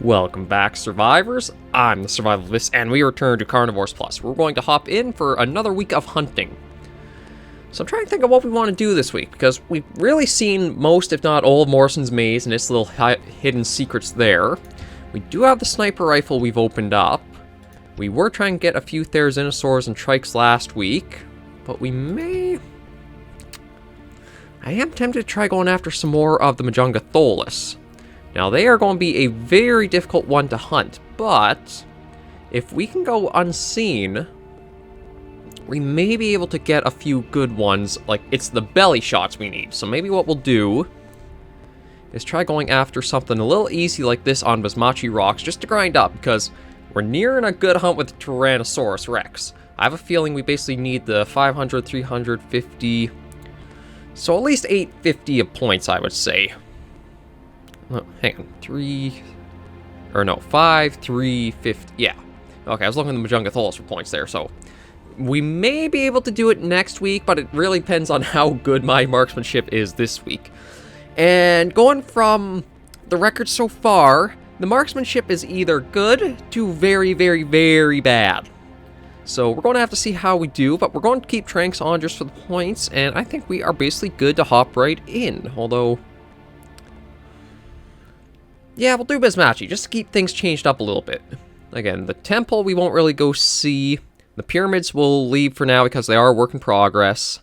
Welcome back, survivors. I'm the SurvivalVis, and we return to Carnivores Plus. We're going to hop in for another week of hunting. So I'm trying to think of what we want to do this week, because we've really seen most, if not all, of Morrison's maze and its little hidden secrets there. We do have the sniper rifle we've opened up. We were trying to get a few Therizinosaurs and Trikes last week, but we may... I am tempted to try going after some more of the Majungatholus. Now, they are going to be a very difficult one to hunt, but if we can go unseen, we may be able to get a few good ones. Like, it's the belly shots we need. So maybe what we'll do is try going after something a little easy like this on Basmachi Rocks, just to grind up, because we're nearing a good hunt with the Tyrannosaurus Rex. I have a feeling we basically need the 500, 350, so at least 850 of points, I would say. Oh, hang on, 5, 3, 50, yeah. Okay, I was looking at the Majungatholus for points there, so we may be able to do it next week, but it really depends on how good my marksmanship is this week. And going from the record so far, the marksmanship is either good to very, very, very bad. So we're going to have to see how we do, but we're going to keep Tranks on just for the points, and I think we are basically good to hop right in, although... yeah, we'll do Basmachi, just to keep things changed up a little bit. Again, the temple we won't really go see. The pyramids we'll leave for now because they are a work in progress.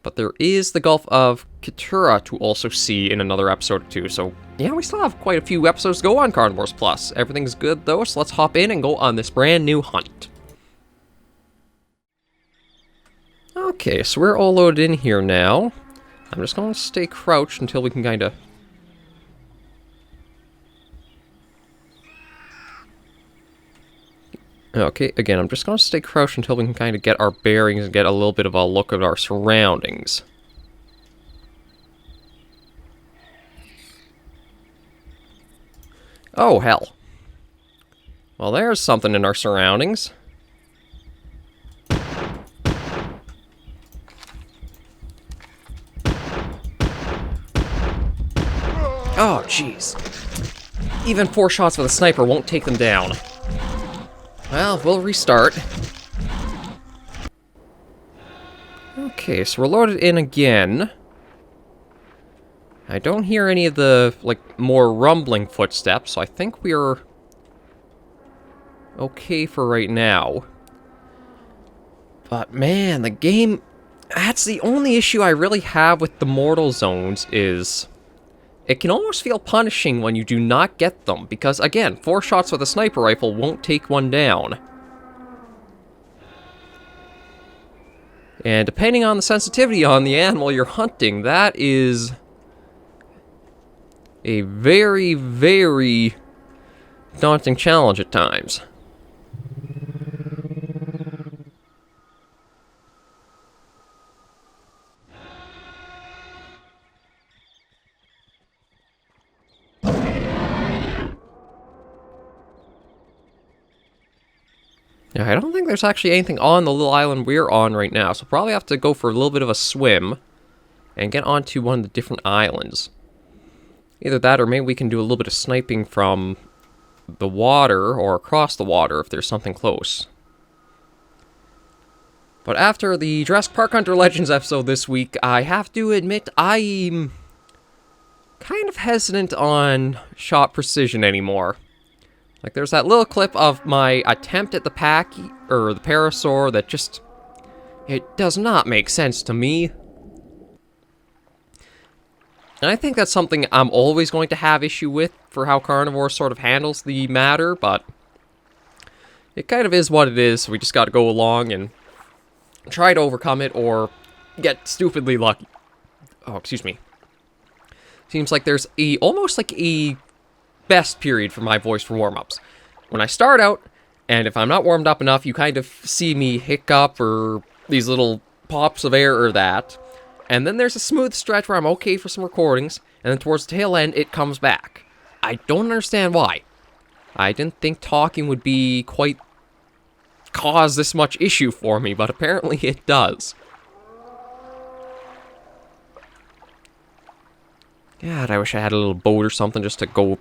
But there is the Gulf of Keturah to also see in another episode or two. So, yeah, we still have quite a few episodes to go on Carnivores Plus. Everything's good, though, so let's hop in and go on this brand new hunt. Okay, so we're all loaded in here now. I'm just going to stay crouched until we can kind of... okay, again, I'm just going to stay crouched until we can kind of get our bearings and get a little bit of a look at our surroundings. Oh, hell. Well, there's something in our surroundings. Oh, jeez. Even 4 shots with a sniper won't take them down. Well, we'll restart. Okay, so we're loaded in again. I don't hear any of the, like, more rumbling footsteps, so I think we're okay for right now. But man, the game... that's the only issue I really have with the mortal zones is... it can almost feel punishing when you do not get them, because, again, 4 shots with a sniper rifle won't take one down. And depending on the sensitivity on the animal you're hunting, that is a very, very daunting challenge at times. Now, I don't think there's actually anything on the little island we're on right now, so probably have to go for a little bit of a swim and get onto one of the different islands. Either that, or maybe we can do a little bit of sniping from the water or across the water if there's something close. But after the Jurassic Park Hunter Legends episode this week, I have to admit I'm kind of hesitant on shot precision anymore. Like, there's that little clip of my attempt at the the Parasaur that just... it does not make sense to me. And I think that's something I'm always going to have issue with for how Carnivore sort of handles the matter, but... it kind of is what it is, so we just gotta go along and try to overcome it or get stupidly lucky. Oh, excuse me. Seems like there's almost like a... best period for my voice for warm-ups. When I start out, and if I'm not warmed up enough, you kind of see me hiccup or these little pops of air or that. And then there's a smooth stretch where I'm okay for some recordings, and then towards the tail end, it comes back. I don't understand why. I didn't think talking would be quite cause this much issue for me, but apparently it does. God, I wish I had a little boat or something just to go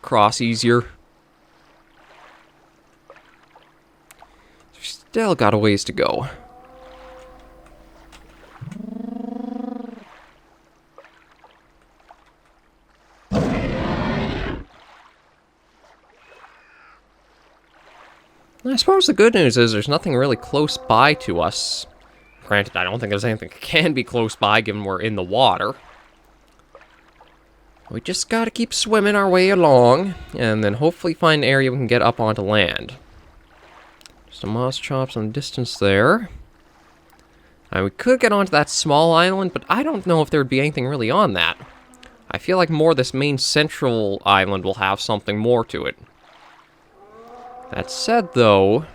across easier. still got a ways to go. I suppose the good news is there's nothing really close by to us. Granted, I don't think there's anything that can be close by given we're in the water. We just gotta keep swimming our way along, and then hopefully find an area we can get up onto land. Some moss chops in the distance there. And we could get onto that small island, but I don't know if there would be anything really on that. I feel like more this main central island will have something more to it. That said, though,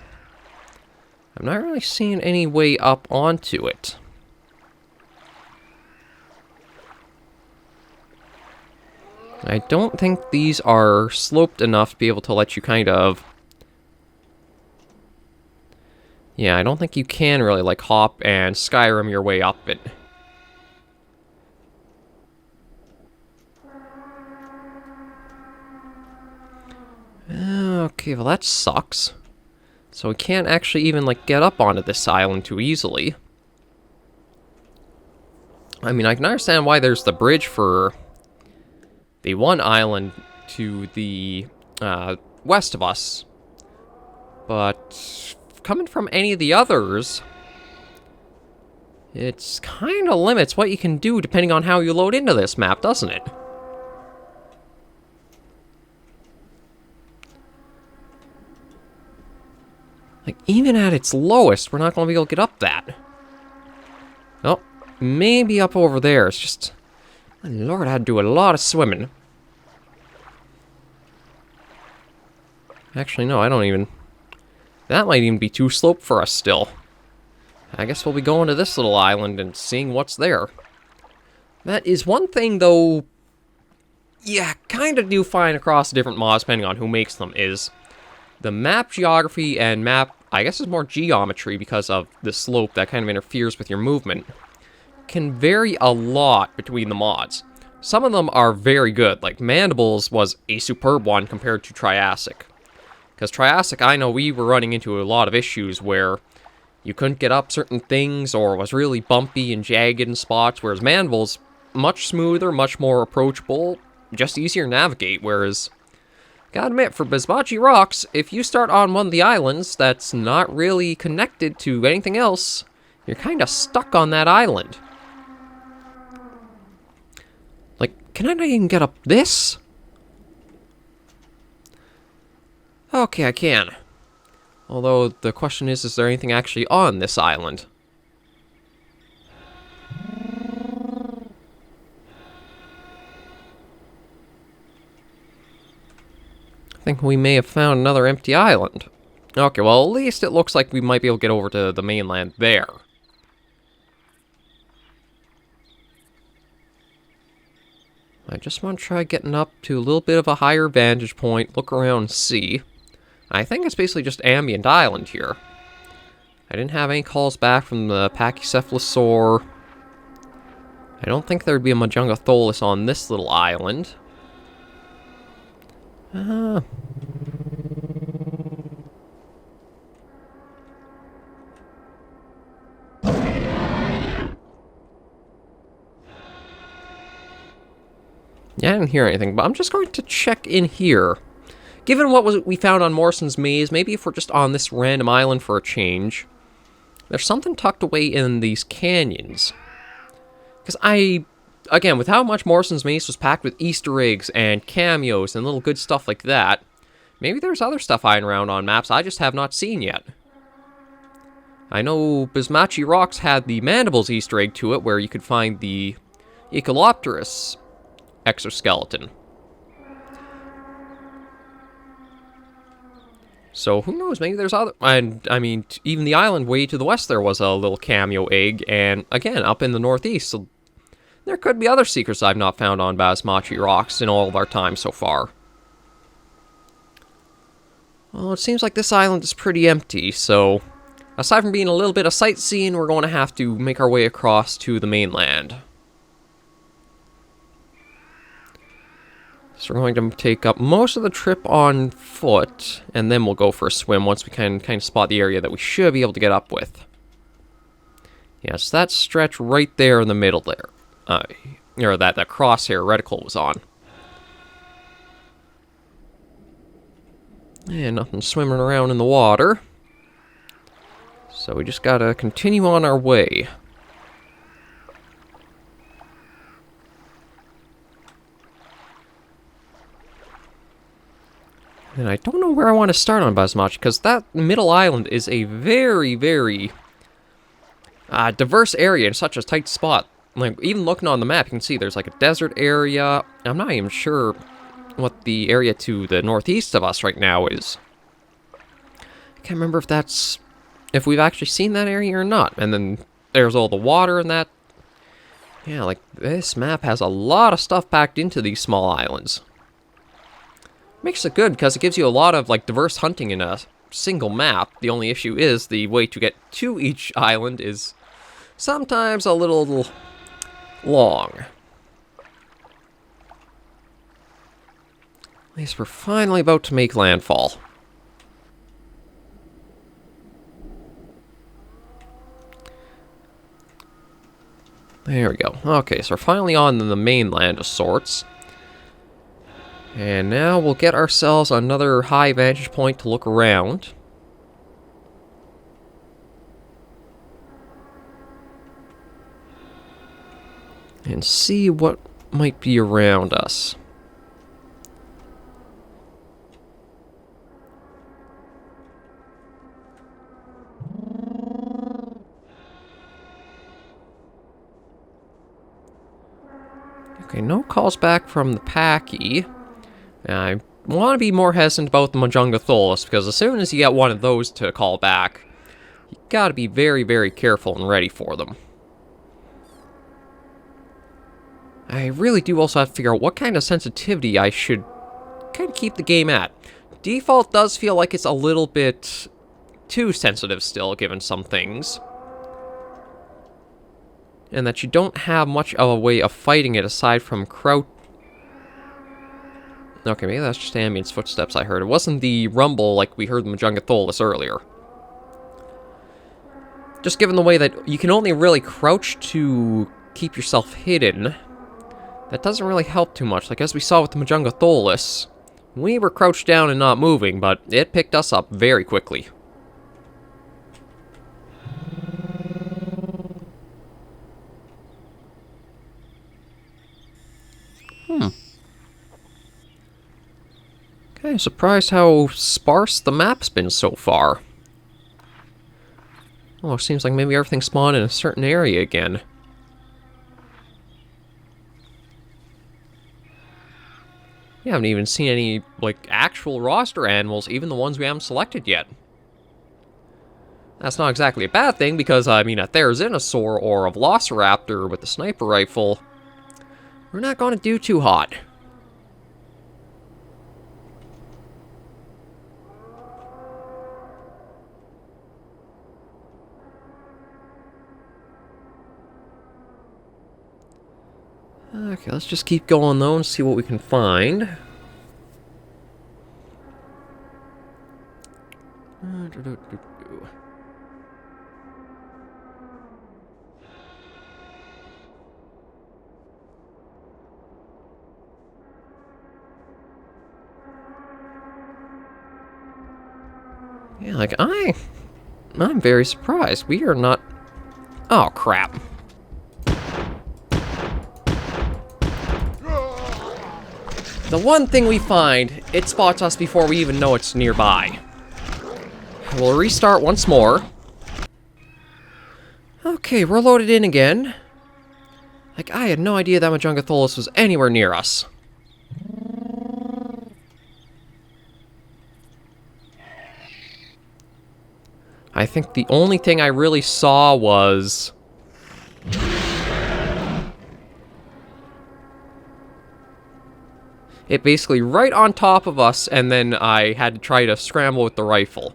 I'm not really seeing any way up onto it. I don't think these are sloped enough to be able to let you kind of... Yeah, I don't think you can really, like, hop and Skyrim your way up it. Okay, well that sucks. So we can't actually even, like, get up onto this island too easily. I mean, I can understand why there's the bridge for the one island to the west of us. But coming from any of the others, it's kind of limits what you can do depending on how you load into this map, doesn't it? Like, even at its lowest, we're not going to be able to get up that. Oh, maybe up over there. It's just... My lord, I had to do a lot of swimming. Actually, no, I don't even... That might even be too sloped for us still. I guess we'll be going to this little island and seeing what's there. That is one thing, though... Yeah, kind of do find across different mods, depending on who makes them, is... The map geography and map, I guess it's more geometry because of the slope that kind of interferes with your movement, can vary a lot between the mods. Some of them are very good, like Mandibles was a superb one compared to Triassic. Because Triassic, I know we were running into a lot of issues where you couldn't get up certain things or was really bumpy and jagged in spots, whereas Mandibles, much smoother, much more approachable, just easier to navigate, whereas... Gotta admit, for Bismachi Rocks, if you start on one of the islands that's not really connected to anything else, you're kind of stuck on that island. Like, can I not even get up this? Okay, I can. Although, the question is there anything actually on this island? I think we may have found another empty island. Okay, well, at least it looks like we might be able to get over to the mainland there. I just want to try getting up to a little bit of a higher vantage point, look around and see. I think it's basically just ambient island here. I didn't have any calls back from the Pachycephalosaur. I don't think there'd be a Majungatholus on this little island. Yeah, I didn't hear anything, but I'm just going to check in here. Given what we found on Morrison's Maze, maybe if we're just on this random island for a change, there's something tucked away in these canyons. Because again, with how much Morrison's Maze was packed with Easter eggs and cameos and little good stuff like that, maybe there's other stuff hiding around on maps I just have not seen yet. I know Bismachi Rocks had the Mandibles Easter egg to it, where you could find the Echolopterus exoskeleton. So, who knows, maybe there's other... And, I mean, even the island way to the west there was a little cameo egg, and, again, up in the northeast, so... There could be other secrets I've not found on Bismachi Rocks in all of our time so far. Well, it seems like this island is pretty empty, so... Aside from being a little bit of sightseeing, we're going to have to make our way across to the mainland. So we're going to take up most of the trip on foot, and then we'll go for a swim once we can kind of spot the area that we should be able to get up with. Yes, that stretch right there in the middle there. Or that crosshair reticle was on. And nothing swimming around in the water. So we just gotta continue on our way. And I don't know where I want to start on Basmachi, because that middle island is a very, very diverse area in such a tight spot. Like, even looking on the map, you can see there's like a desert area. I'm not even sure what the area to the northeast of us right now is. I can't remember if we've actually seen that area or not. And then there's all the water and that. Yeah, like, this map has a lot of stuff packed into these small islands. Makes it good because it gives you a lot of like diverse hunting in a single map. The only issue is the way to get to each island is sometimes a little long. At least we're finally about to make landfall. There we go. Okay, so we're finally on the mainland of sorts. And now we'll get ourselves another high vantage point to look around. And see what might be around us. Okay, no calls back from the Packy. I want to be more hesitant about the Majungatholus, because as soon as you get one of those to call back, you gotta be very, very careful and ready for them. I really do also have to figure out what kind of sensitivity I should kind of keep the game at. Default does feel like it's a little bit too sensitive still, given some things. And that you don't have much of a way of fighting it aside from crouch. Okay, maybe that's just Ambient's footsteps I heard. It wasn't the rumble like we heard the Majungatholus earlier. Just given the way that you can only really crouch to keep yourself hidden, that doesn't really help too much. Like as we saw with the Majungatholus, we were crouched down and not moving, but it picked us up very quickly. Okay, surprised how sparse the map's been so far. Oh, it seems like maybe everything spawned in a certain area again. We haven't even seen any, like, actual roster animals, even the ones we haven't selected yet. That's not exactly a bad thing, because, I mean, a Therizinosaur or a Velociraptor with the sniper rifle, we're not going to do too hot. Okay, let's just keep going though and see what we can find. Yeah, like I'm very surprised. We are not. Oh crap. The one thing we find, it spots us before we even know it's nearby. We'll restart once more. Okay, we're loaded in again. Like, I had no idea that Majungatholus was anywhere near us. I think the only thing I really saw was... it basically right on top of us, and then I had to try to scramble with the rifle.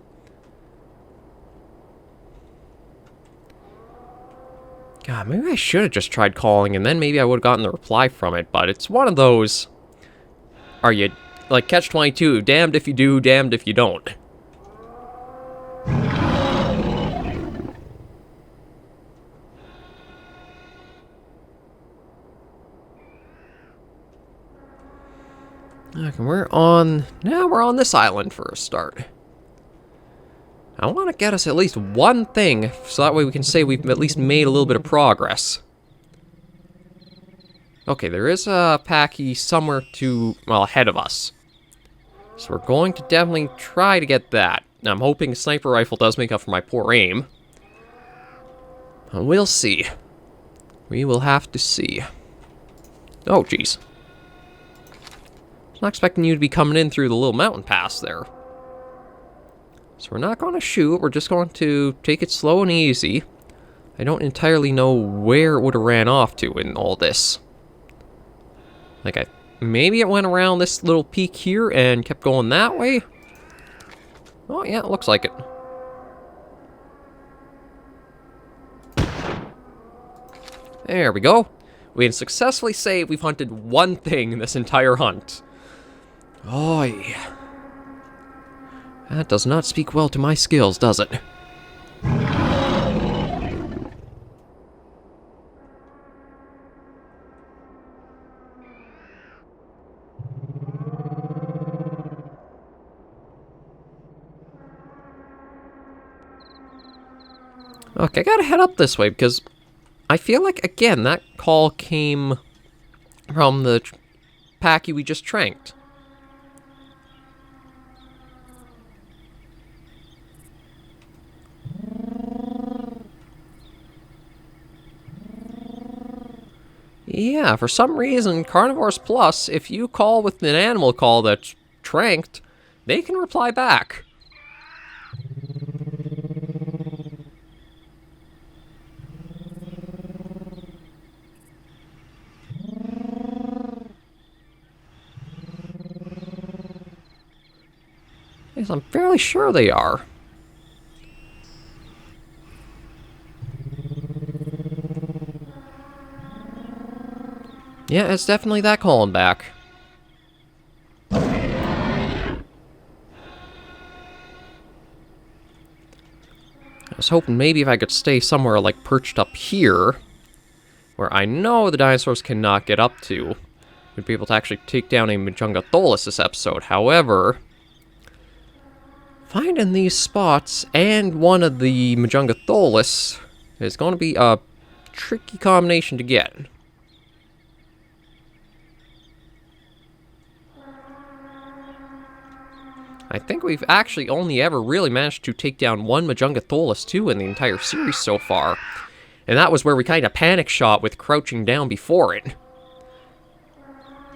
God, maybe I should have just tried calling, and then maybe I would have gotten the reply from it, but it's one of those... are you, like, catch-22, damned if you do, damned if you don't. Okay, we're on this island for a start. I want to get us at least one thing, so that way we can say we've at least made a little bit of progress. Okay, there is a Packy somewhere ahead of us. So we're going to definitely try to get that. Now, I'm hoping a sniper rifle does make up for my poor aim. We'll see. We will have to see. Oh, jeez. Not expecting you to be coming in through the little mountain pass there. So we're not going to shoot, we're just going to take it slow and easy. I don't entirely know where it would have ran off to in all this. Like, maybe it went around this little peak here and kept going that way? Oh yeah, it looks like it. There we go. We can successfully say we've hunted one thing in this entire hunt. Oh, yeah. That does not speak well to my skills, does it? Okay, I gotta head up this way because I feel like, again, that call came from the Packy we just tranked. Yeah, for some reason, Carnivores Plus, if you call with an animal call that's tranked, they can reply back. Yes, I'm fairly sure they are. Yeah, it's definitely that calling back. I was hoping maybe if I could stay somewhere like perched up here, where I know the dinosaurs cannot get up to, we'd be able to actually take down a Majungatholus this episode. However, finding these spots and one of the Majungatholus is going to be a tricky combination to get. I think we've actually only ever really managed to take down one Majungatholus too in the entire series so far. And that was where we kind of panic shot with crouching down before it.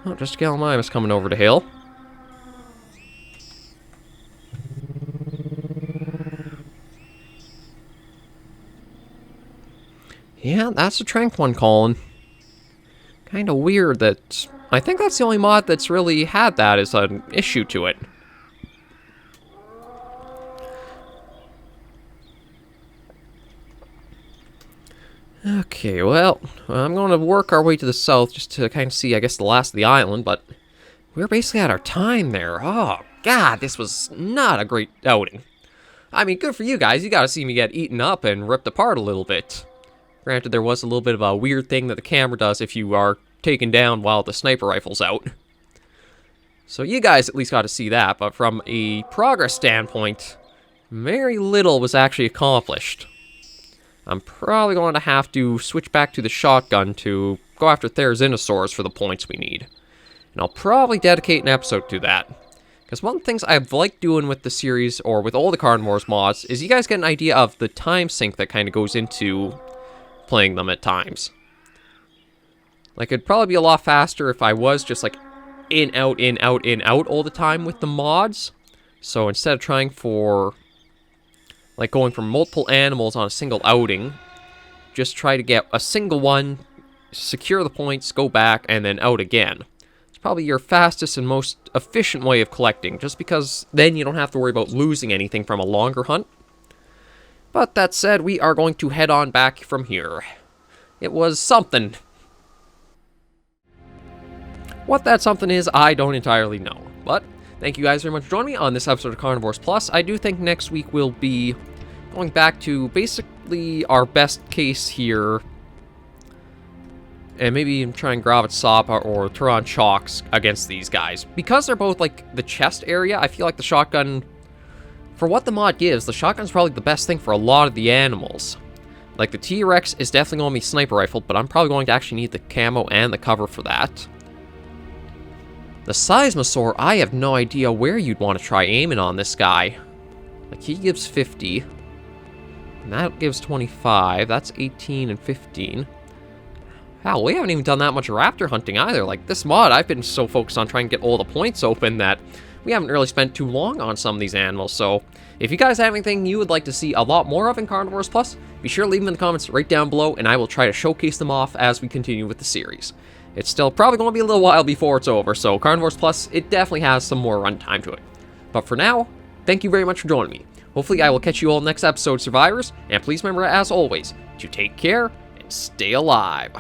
Oh, just Gallimimus coming over the hill. Yeah, that's a trank one calling. Kind of weird that... I think that's the only mod that's really had that as an issue to it. Okay, well, I'm going to work our way to the south just to kind of see, I guess, the last of the island, but we're basically at our time there. Oh, God, this was not a great outing. I mean, good for you guys. You got to see me get eaten up and ripped apart a little bit. Granted, there was a little bit of a weird thing that the camera does if you are taken down while the sniper rifle's out. So you guys at least got to see that, but from a progress standpoint, very little was actually accomplished. I'm probably going to have to switch back to the shotgun to go after Therizinosaurs for the points we need. And I'll probably dedicate an episode to that. Because one of the things I've liked doing with the series, or with all the Carnivores mods, is you guys get an idea of the time sink that kind of goes into playing them at times. Like, it'd probably be a lot faster if I was just like in, out, in, out, in, out all the time with the mods. So instead of trying for... like going for multiple animals on a single outing, just try to get a single one, secure the points, go back, and then out again. It's probably your fastest and most efficient way of collecting, just because then you don't have to worry about losing anything from a longer hunt. But that said, we are going to head on back from here. It was something. What that something is, I don't entirely know. But thank you guys very much for joining me on this episode of Carnivores Plus. I do think next week we'll be going back to basically our best case here. And maybe try and grab at Sapa or Turon Chalks against these guys. Because they're both, like, the chest area, I feel like the shotgun, for what the mod gives, the shotgun's probably the best thing for a lot of the animals. Like, the T-Rex is definitely going to be sniper rifle, but I'm probably going to actually need the camo and the cover for that. The Seismosaur, I have no idea where you'd want to try aiming on this guy. Like, he gives 50. And that gives 25. That's 18 and 15. Hell, we haven't even done that much raptor hunting either. Like, this mod, I've been so focused on trying to get all the points open that we haven't really spent too long on some of these animals. So, if you guys have anything you would like to see a lot more of in Carnivores Plus, be sure to leave them in the comments right down below, and I will try to showcase them off as we continue with the series. It's still probably going to be a little while before it's over, so Carnivores Plus, it definitely has some more runtime to it. But for now, thank you very much for joining me. Hopefully I will catch you all next episode, Survivors, and please remember, as always, to take care and stay alive.